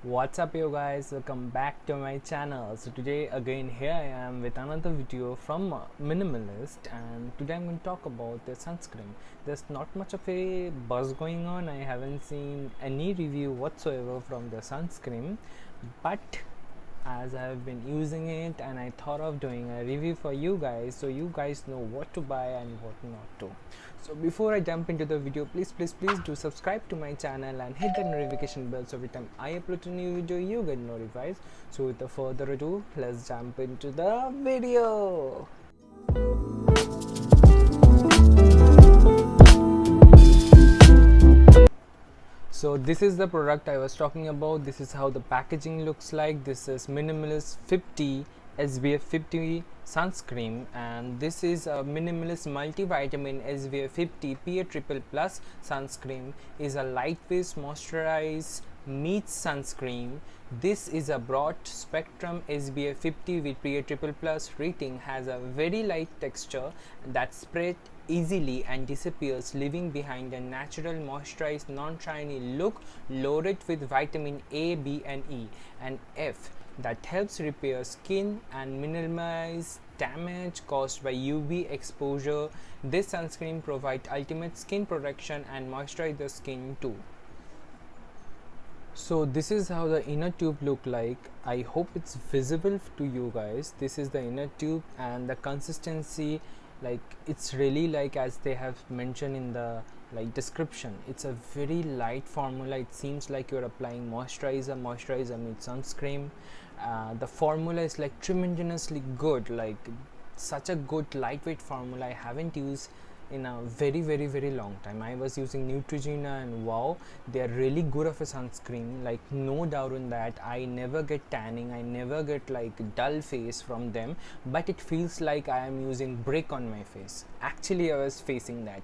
What's up you guys, welcome back to my channel. So today again here I am with another video from Minimalist, and today I'm going to talk about the sunscreen. There's not much of a buzz going on. I haven't seen any review whatsoever from the sunscreen, but as I have been using it and I thought of doing a review for you guys so you guys know what to buy and what not to. So before I jump into the video, please do subscribe to my channel and hit the notification bell so every time I upload a new video you get notified. So without further ado, let's jump into the video. So this is the product I was talking about. This is how the packaging looks like. This is Minimalist 50 SPF 50 sunscreen, and this is a Minimalist multivitamin SPF 50 PA triple plus sunscreen. Is a lightweight moisturized meets sunscreen. This is a broad spectrum SPF 50 with PA triple plus rating. Has a very light texture that spread easily and disappears, leaving behind a natural moisturized non-shiny look, loaded with vitamin A, B and E and F that helps repair skin and minimize damage caused by UV exposure. This sunscreen provides ultimate skin protection and moisturize the skin too. So this is how the inner tube look like. I hope it's visible to you guys. This is the inner tube, and the consistency, like, it's really like as they have mentioned in the description, it's a very light formula. It seems like you're applying moisturizer meets sunscreen. The formula is like tremendously good, like such a good lightweight formula I haven't used in a very long time. I was using Neutrogena, and wow, they are really good of a sunscreen, like no doubt in that. I never get tanning, I never get like dull face from them, but it feels like I am using brick on my face. Actually I was facing that,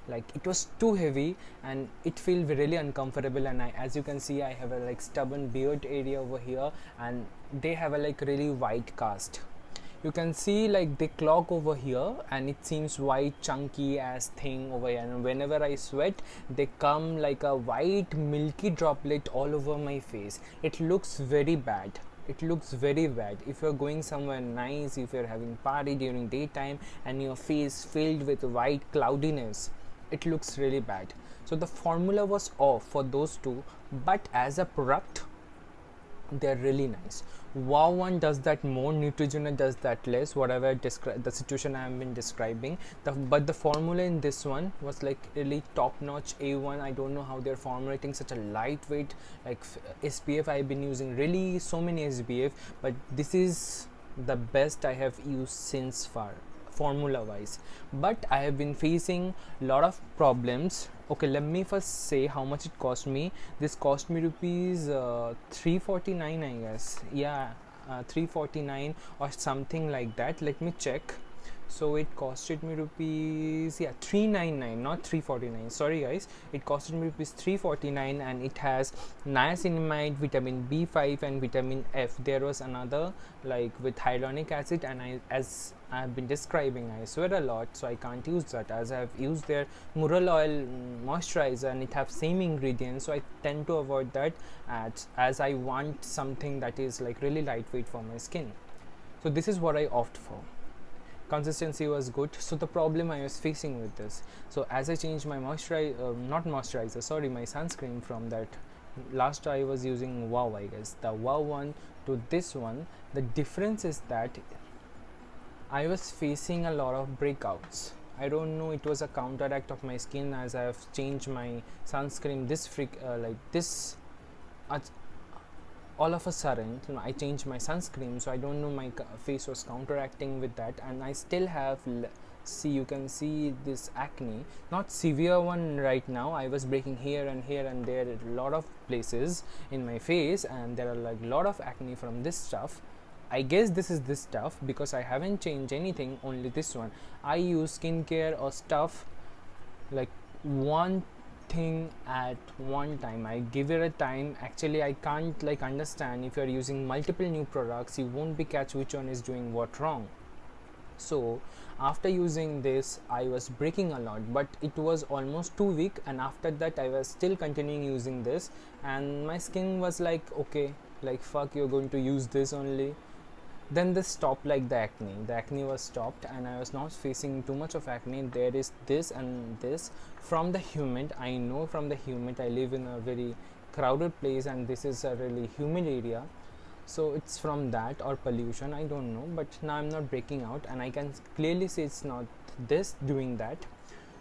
like it was too heavy and it feels really uncomfortable. And as you can see, I have a like stubborn beard area over here, and they have a like really white cast. You can see like they clog over here, and it seems white chunky as thing over here, and whenever I sweat they come like a white milky droplet all over my face. It looks very bad. It looks very bad. If you're going somewhere nice, if you're having party during daytime and your face filled with white cloudiness, it looks really bad. So the formula was off for those two, but as a product they're really nice. Wow one does that more, Neutrogena does that less, whatever the situation I have been describing. But the formula in this one was like really top notch, A1. I don't know how they're formulating such a lightweight like SPF. I've been using really so many SPF, but this is the best I have used since far formula wise. But I have been facing a lot of problems. Okay, let me first say how much it cost me. This cost me rupees 349, I guess. Yeah, 349 or something like that. Let me check. So it costed me rupees 399, not 349. Sorry guys, it costed me rupees 349, and it has niacinamide, vitamin B5 and vitamin F. There was another like with hyaluronic acid, and as I've been describing, I sweat a lot, so I can't use that, as I've used their Marula Oil Moisturizer and it have same ingredients. So I tend to avoid that as I want something that is like really lightweight for my skin. So this is what I opt for. Consistency was good. So the problem I was facing with this, so as I changed my my sunscreen from that last I was using Wow, I guess the Wow one to this one, the difference is that I was facing a lot of breakouts. I don't know, it was a counteract of my skin as I have changed my sunscreen all of a sudden I changed my sunscreen, so I don't know, my face was counteracting with that, and I still have see, you can see this acne, not severe one right now. I was breaking here and there a lot of places in my face, and there are like a lot of acne from this stuff. I guess this is this stuff because I haven't changed anything, only this one. I use skincare or stuff like one thing at one time. I give it a time. Actually I can't like understand, if you're using multiple new products you won't be catch which one is doing what wrong. So after using this I was breaking a lot, but it was almost 2 weeks, and after that I was still continuing using this, and my skin was like, okay, like fuck, you're going to use this only. Then this stopped, like the acne was stopped, and I was not facing too much of acne. There is this and this from the humid. I know from the humid, I live in a very crowded place and this is a really humid area, so it's from that or pollution, I don't know, but now I'm not breaking out and I can clearly see it's not this doing that.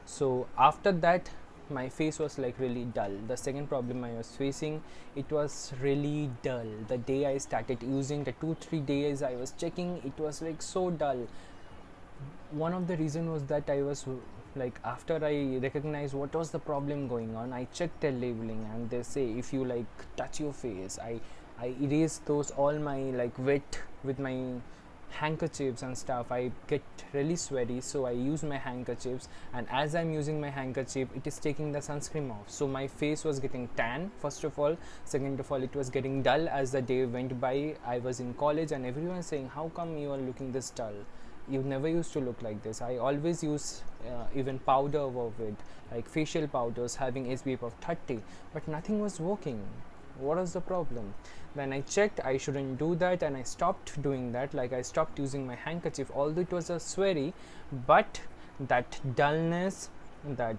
So after that my face was like really dull. The second problem I was facing, it was really dull. The day I started using, the 2-3 days I was checking, it was like so dull. One of the reason was that I was like, after I recognized what was the problem going on, I checked the labeling and they say if you like touch your face, I erase those all my like wet with my handkerchiefs and stuff. I get really sweaty, so I use my handkerchiefs, and as I'm using my handkerchief, it is taking the sunscreen off, so my face was getting tan first of all. Second of all, it was getting dull as the day went by. I was in college and everyone was saying, how come you are looking this dull, you never used to look like this. I always use even powder over it, like facial powders having SPF of 30, but nothing was working. What was the problem? Then I checked, I shouldn't do that, and I stopped doing that. Like I stopped using my handkerchief, although it was a sweaty, but that dullness, that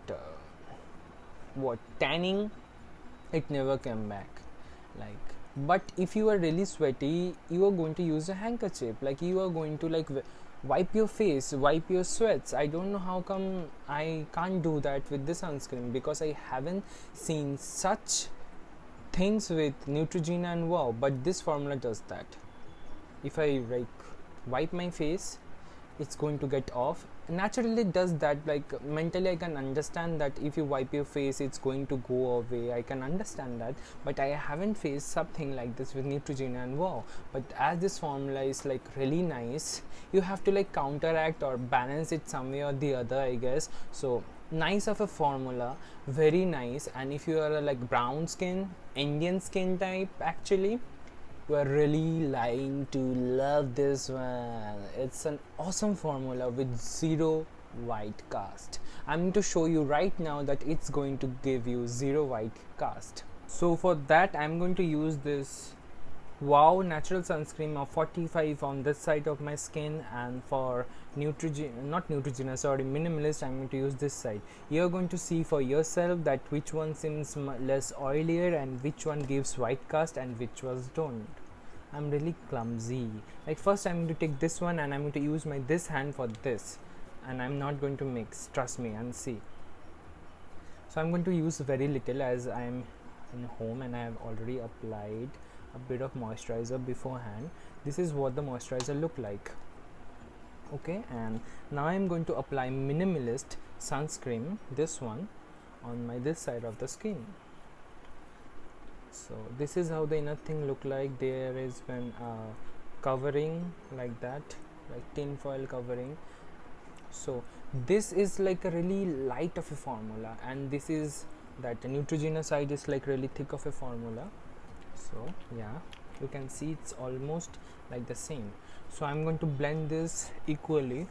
tanning, it never came back. Like, but if you are really sweaty, you are going to use a handkerchief, like you are going to like wipe your face, wipe your sweats. I don't know how come I can't do that with this sunscreen, because I haven't seen such things with Neutrogena and Wow, but this formula does that. If I like wipe my face, it's going to get off. Naturally it does that. Like mentally I can understand that if you wipe your face it's going to go away, I can understand that, but I haven't faced something like this with Neutrogena and Wow. But as this formula is like really nice, you have to like counteract or balance it some way or the other, I guess. So nice of a formula, very nice. And if you are a like brown skin, Indian skin type, actually you are really lying to love this one. It's an awesome formula with zero white cast. I'm going to show you right now that it's going to give you zero white cast. So for that I'm going to use this Wow natural sunscreen of 45 on this side of my skin, and for Minimalist, I'm going to use this side. You're going to see for yourself that which one seems less oilier and which one gives white cast and which ones don't. I'm really clumsy. Like first I'm going to take this one and I'm going to use my this hand for this, and I'm not going to mix, trust me, and see. So I'm going to use very little as I'm in home and I have already applied a bit of moisturizer beforehand. This is what the moisturizer look like. Okay, and now I'm going to apply Minimalist sunscreen, this one, on my this side of the skin. So this is how the inner thing look like. There is when covering like that, like tin foil covering. So this is like a really light of a formula, and this is that Neutrogena side is like really thick of a formula. So yeah, you can see it's almost like the same. So I'm going to blend this equally.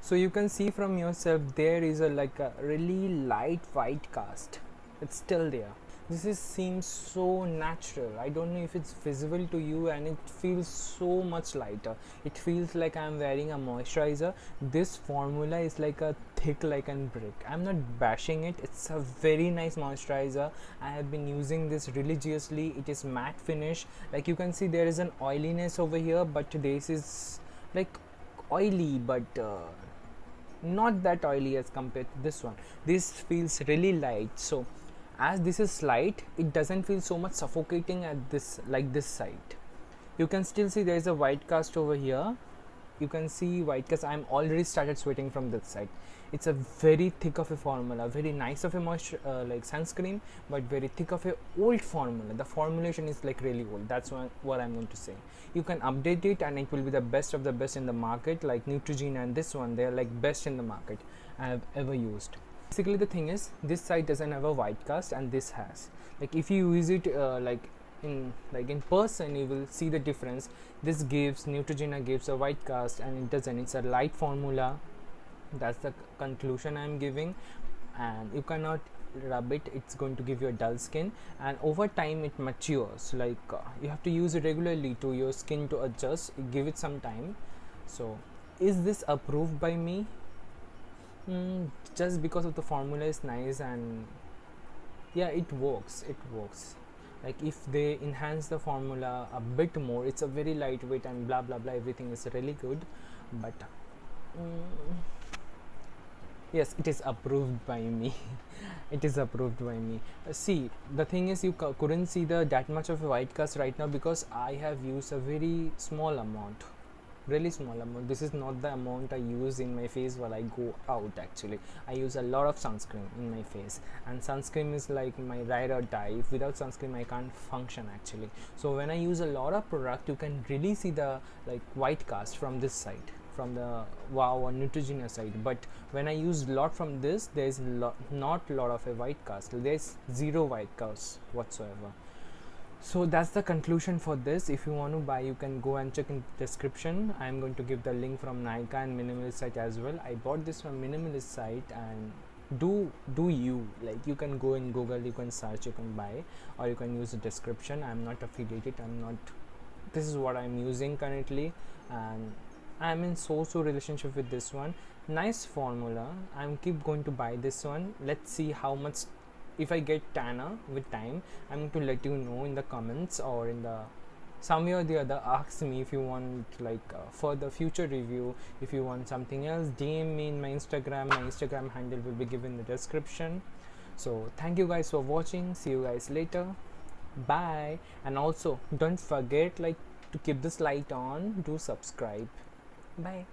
So you can see from yourself there is a like a really light white cast. It's still there. This seems so natural. I don't know if it's visible to you, and it feels so much lighter. It feels like I'm wearing a moisturizer. This formula is like a thick like a brick. I'm not bashing it. It's a very nice moisturizer. I have been using this religiously. It is matte finish. Like you can see there is an oiliness over here, but this is like oily, but not that oily as compared to this one. This feels really light. So as this is light, it doesn't feel so much suffocating at this, like this side. You can still see there is a white cast over here. You can see white cast. I'm already started sweating from this side. It's a very thick of a formula, very nice of a moisture like sunscreen, but very thick of a old formula. The formulation is like really old. That's what I'm going to say. You can update it and it will be the best of the best in the market. Like Neutrogena and this one, they are like best in the market I have ever used. basically the thing is this side doesn't have a white cast and this has. Like if you use it in person, you will see the difference. This gives Neutrogena gives a white cast and it doesn't. It's a light formula. That's the conclusion I'm giving. And you cannot rub it, it's going to give you a dull skin, and over time it matures. Like you have to use it regularly to your skin to adjust. Give it some time. So is this approved by me? Just because of the formula is nice, and yeah, it works. Like if they enhance the formula a bit more, it's a very lightweight and blah blah blah, everything is really good. But yes, it is approved by me. It is approved by me. See, the thing is, you couldn't see that much of a white cast right now because I have used a very small amount, really small amount. This is not the amount I use in my face while I go out. Actually, I use a lot of sunscreen in my face, and sunscreen is like my ride or die. Without sunscreen I can't function actually. So when I use a lot of product, you can really see the like white cast from this side, from the Wow or Neutrogena side. But when I use a lot from this, there is not a lot of a white cast. There is zero white cast whatsoever. So that's the conclusion for this. If you want to buy, you can go and check in the description. I'm going to give the link from Nykaa and Minimalist site as well. I bought this from Minimalist site, and do you like, you can go in Google, you can search, you can buy, or you can use the description. I'm not affiliated, this is what I'm using currently, and I'm in so relationship with this one. Nice formula. I'm keep going to buy this one. Let's see how much. If I get tanner with time, I'm going to let you know in the comments, or in the some way or the other. Ask me if you want like for the future review. If you want something else, DM me in my Instagram. My Instagram handle will be given in the description. So thank you guys for watching. See you guys later. Bye. And also don't forget like to keep this light on. Do subscribe. Bye.